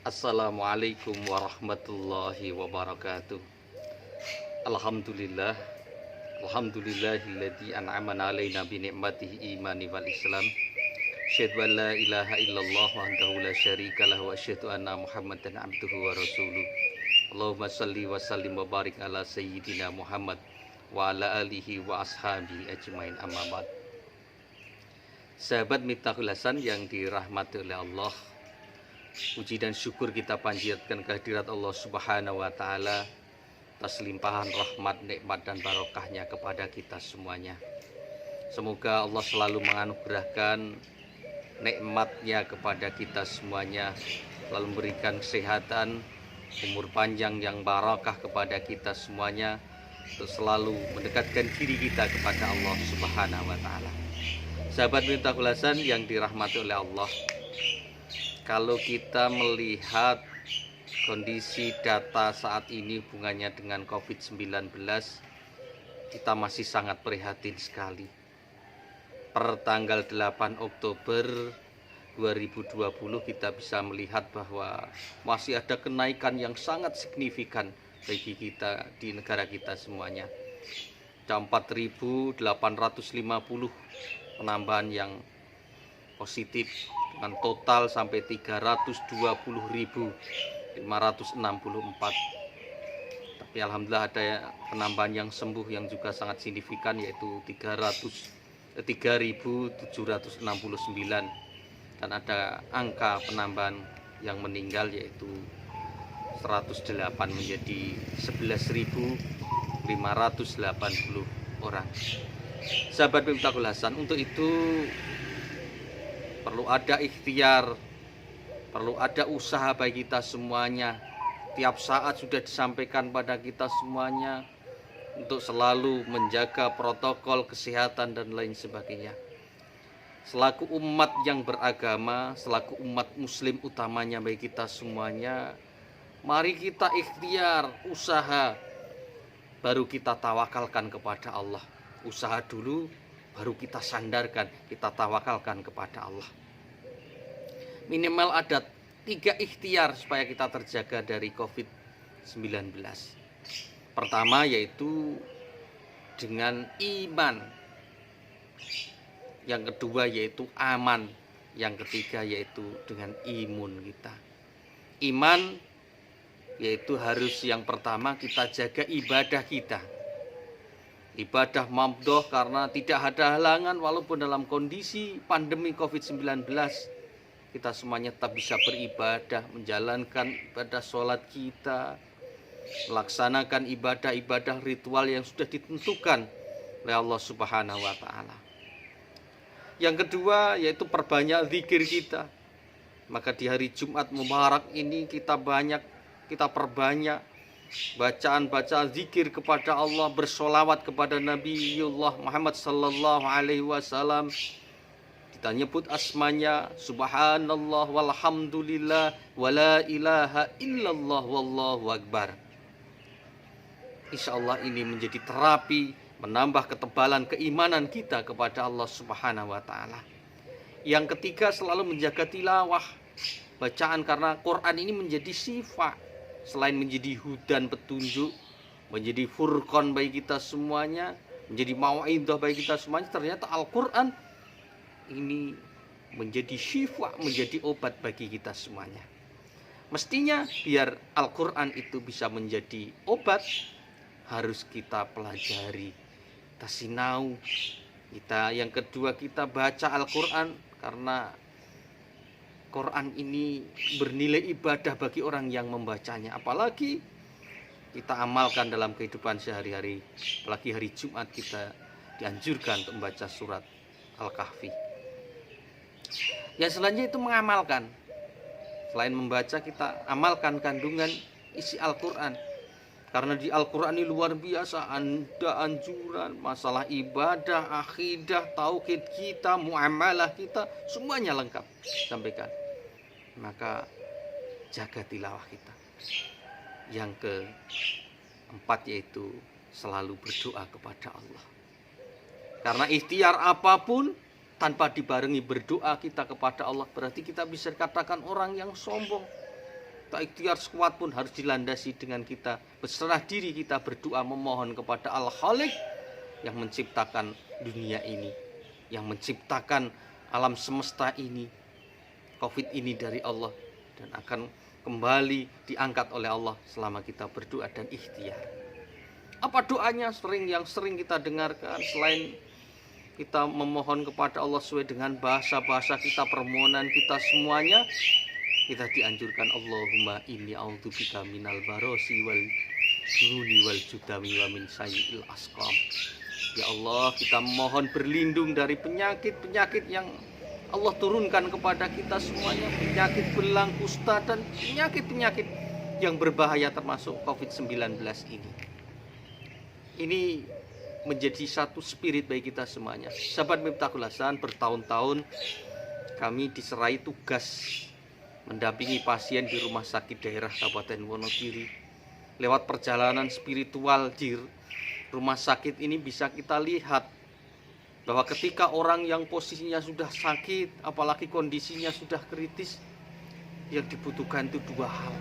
Assalamualaikum warahmatullahi wabarakatuh. Alhamdulillah. Alhamdulillahilladzi an'amana alaina bi ni'matihi imani wal islam. Asyhadu an la ilaha illallah wahdahu la syarikalah wa asyhadu anna Muhammadan abduhu wa rasuluh. Allahumma shalli wa sallim wa barik ala sayyidina Muhammad wa ala alihi wa ashabihi ajmain, amma ba'd. Sahabat Miftahul Hasan yang dirahmati oleh Allah, puji dan syukur kita panjatkan kehadirat Allah Subhanahu wa taala atas limpahan rahmat, nikmat dan barokahnya kepada kita semuanya. Semoga Allah selalu menganugerahkan nikmatnya kepada kita semuanya, selalu memberikan kesehatan, umur panjang yang barokah kepada kita semuanya, untuk selalu mendekatkan diri kita kepada Allah Subhanahu wa taala. Sahabat Miftahul Hasan yang dirahmati oleh Allah, kalau kita melihat kondisi data saat ini hubungannya dengan COVID-19, kita masih sangat prihatin sekali. Per tanggal 8 Oktober 2020 kita bisa melihat bahwa masih ada kenaikan yang sangat signifikan bagi kita di negara kita semuanya. 4.850 penambahan yang positif, dengan total sampai 320.564. Tapi alhamdulillah ada penambahan yang sembuh yang juga sangat signifikan, yaitu 3.769, dan ada angka penambahan yang meninggal yaitu 108 menjadi 11.580 orang. Sahabat Miftahul Hasan, untuk itu perlu ada ikhtiar, perlu ada usaha bagi kita semuanya. Tiap saat sudah disampaikan pada kita semuanya untuk selalu menjaga protokol kesehatan dan lain sebagainya. Selaku umat yang beragama, selaku umat muslim utamanya bagi kita semuanya, mari kita ikhtiar, usaha, baru kita tawakalkan kepada Allah. Usaha dulu, baru kita sandarkan, kita tawakalkan kepada Allah. Minimal ada 3 ikhtiar supaya kita terjaga dari COVID-19. Pertama yaitu dengan iman, yang kedua yaitu aman, yang ketiga yaitu dengan imun kita. Iman yaitu harus yang pertama kita jaga ibadah kita. Ibadah mamdoh, karena tidak ada halangan walaupun dalam kondisi pandemi COVID-19 kita semuanya tetap bisa beribadah, menjalankan ibadah sholat kita, melaksanakan ibadah-ibadah ritual yang sudah ditentukan oleh Allah Subhanahu wa taala. Yang kedua yaitu perbanyak zikir kita. Maka di hari Jumat Mubarak ini kita perbanyak bacaan-bacaan zikir kepada Allah, bersolawat kepada Nabiullah Muhammad sallallahu alaihi wasallam. Kita nyebut asmanya, subhanallah walhamdulillah wala ilaha illallah wallahu akbar. Insyaallah ini menjadi terapi, menambah ketebalan keimanan kita kepada Allah Subhanahu wa taala. Yang ketiga selalu menjaga tilawah, bacaan, karena Quran ini menjadi syifa. Selain menjadi hudan, petunjuk, menjadi furqan bagi kita semuanya, menjadi mau'idhah bagi kita semuanya, ternyata Al-Quran ini menjadi syifa, menjadi obat bagi kita semuanya. Mestinya biar Al-Quran itu bisa menjadi obat, harus kita pelajari, kita sinau. Yang kedua kita baca Al-Quran, karena Quran ini bernilai ibadah bagi orang yang membacanya. Apalagi kita amalkan dalam kehidupan sehari-hari. Apalagi hari Jumat kita dianjurkan untuk membaca surat Al-Kahfi. Yang selanjutnya itu mengamalkan. Selain membaca, kita amalkan kandungan isi Al-Quran. Karena di Al-Quran ini luar biasa, ada anjuran masalah ibadah, akidah, tauhid kita, muamalah kita, semuanya lengkap sampaikan. Maka jaga tilawah kita. Yang keempat yaitu selalu berdoa kepada Allah. Karena ikhtiar apapun tanpa dibarengi berdoa kita kepada Allah, berarti kita bisa dikatakan orang yang sombong. kita ikhtiar sekuat pun harus dilandasi dengan kita berserah diri, kita berdoa memohon kepada Al-Khaliq yang menciptakan dunia ini, yang menciptakan alam semesta ini. Covid ini dari Allah dan akan kembali diangkat oleh Allah selama kita berdoa dan ikhtiar. Apa doanya yang sering kita dengarkan selain kita memohon kepada Allah sesuai dengan bahasa-bahasa kita, permohonan kita semuanya, kita dianjurkan Allahumma inni a'udzubika minal barosi wal jununi wal judami wa min sayyi'il asqam. Ya Allah, kita mohon berlindung dari penyakit-penyakit yang Allah turunkan kepada kita semuanya, penyakit belang, kusta, dan penyakit-penyakit yang berbahaya termasuk COVID-19 ini. Ini menjadi satu spirit bagi kita semuanya. Sahabat Miftahul Hasan, bertahun-tahun kami diserai tugas mendampingi pasien di rumah sakit daerah Kabupaten Wonogiri. Lewat perjalanan spiritual di rumah sakit ini bisa kita lihat bahwa ketika orang yang posisinya sudah sakit, apalagi kondisinya sudah kritis, yang dibutuhkan itu dua hal.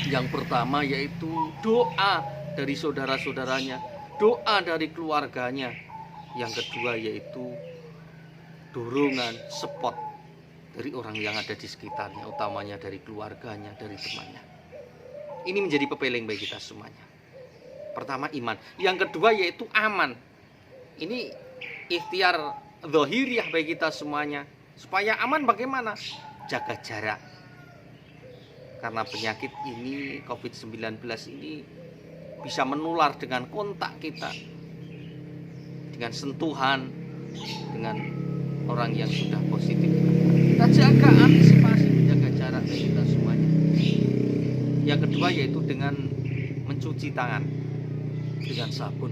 Yang pertama yaitu doa dari saudara-saudaranya, doa dari keluarganya. Yang kedua yaitu dorongan, support dari orang yang ada di sekitarnya, utamanya dari keluarganya, dari temannya. Ini menjadi pepeling bagi kita semuanya. Pertama iman, yang kedua yaitu aman. Ini ikhtiar zahiriyah bagi kita semuanya. Supaya aman bagaimana? Jaga jarak. Karena penyakit ini, COVID-19 ini bisa menular dengan kontak kita, dengan sentuhan, dengan orang yang sudah positif. Kita jaga, antisipasi, menjaga jarak bagi kita semuanya. Yang kedua yaitu dengan mencuci tangan dengan sabun.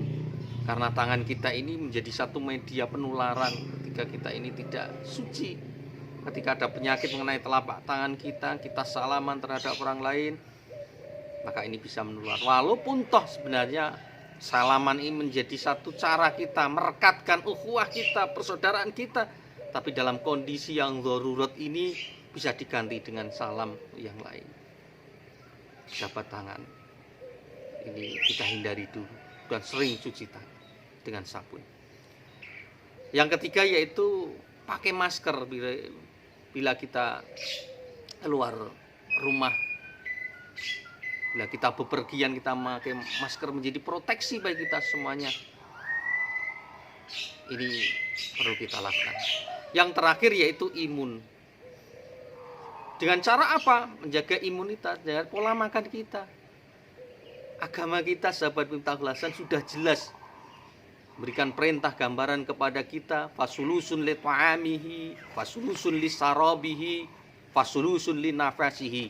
Karena tangan kita ini menjadi satu media penularan ketika kita ini tidak suci. Ketika ada penyakit mengenai telapak tangan kita, kita salaman terhadap orang lain, maka ini bisa menular. Walaupun toh sebenarnya salaman ini menjadi satu cara kita merekatkan ukhuwah kita, persaudaraan kita, tapi dalam kondisi yang darurat ini bisa diganti dengan salam yang lain. Jabat tangan ini kita hindari dulu dan sering cuci tangan dengan sabun. Yang ketiga yaitu pakai masker bila kita keluar rumah. Bila kita bepergian, kita memakai masker menjadi proteksi bagi kita semuanya. Ini perlu kita lakukan. Yang terakhir yaitu imun. Dengan cara apa? Menjaga imunitas dengan pola makan kita. Agama kita, sahabat Miftahul Hasan, sudah jelas berikan perintah gambaran kepada kita, fasulusun li ta'amihi, fasulusun li sarabihi, fasulusun li nafasihi.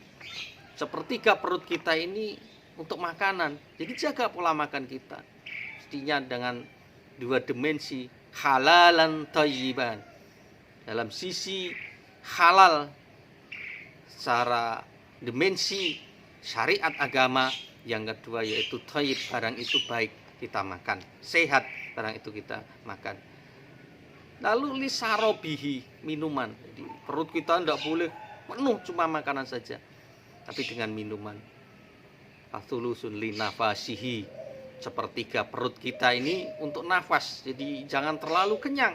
Sepertiga perut kita ini untuk makanan. Jadi jaga pola makan kita. Mestinya dengan dua dimensi, halalan thayyiban. Dalam sisi halal secara dimensi syariat agama, yang kedua yaitu thayyib, barang itu baik kita makan, sehat barang itu kita makan. Lalu lisarobihi, minuman. Jadi perut kita tidak boleh penuh cuma makanan saja, tapi dengan minuman. Fathulusun li nafasihi, sepertiga perut kita ini untuk nafas. Jadi jangan terlalu kenyang,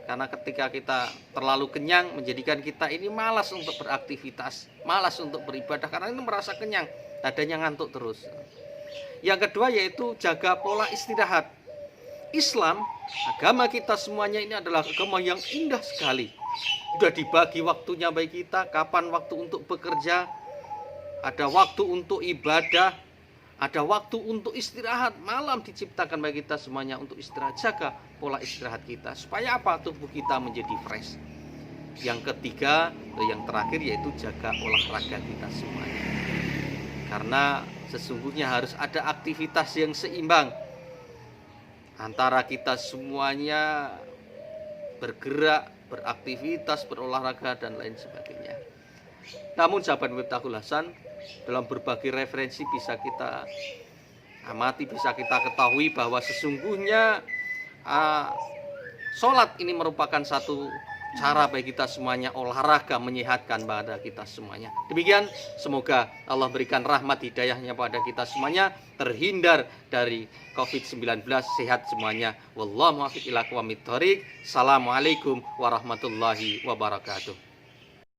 karena ketika kita terlalu kenyang menjadikan kita ini malas untuk beraktivitas, malas untuk beribadah, karena ini merasa kenyang, adanya ngantuk terus. Yang kedua yaitu jaga pola istirahat. Islam, agama kita semuanya ini adalah agama yang indah sekali. Sudah dibagi waktunya bagi kita, kapan waktu untuk bekerja, ada waktu untuk ibadah, ada waktu untuk istirahat. Malam diciptakan bagi kita semuanya untuk istirahat. Jaga pola istirahat kita. Supaya apa? Tubuh kita menjadi fresh. Yang ketiga, yang terakhir yaitu jaga olahraga kita semuanya. Karena sesungguhnya harus ada aktivitas yang seimbang antara kita semuanya bergerak, beraktivitas, berolahraga, dan lain sebagainya. Namun sahabat Miftahul Hasan, dalam berbagai referensi bisa kita amati, bisa kita ketahui bahwa sesungguhnya sholat ini merupakan satu cara bagi kita semuanya olahraga menyehatkan pada kita semuanya. Demikian, semoga Allah berikan rahmat hidayahnya pada kita semuanya, terhindar dari COVID-19, sehat semuanya. Wallahu muwaffiq ila aqwamit thoriq. Assalamualaikum warahmatullahi wabarakatuh.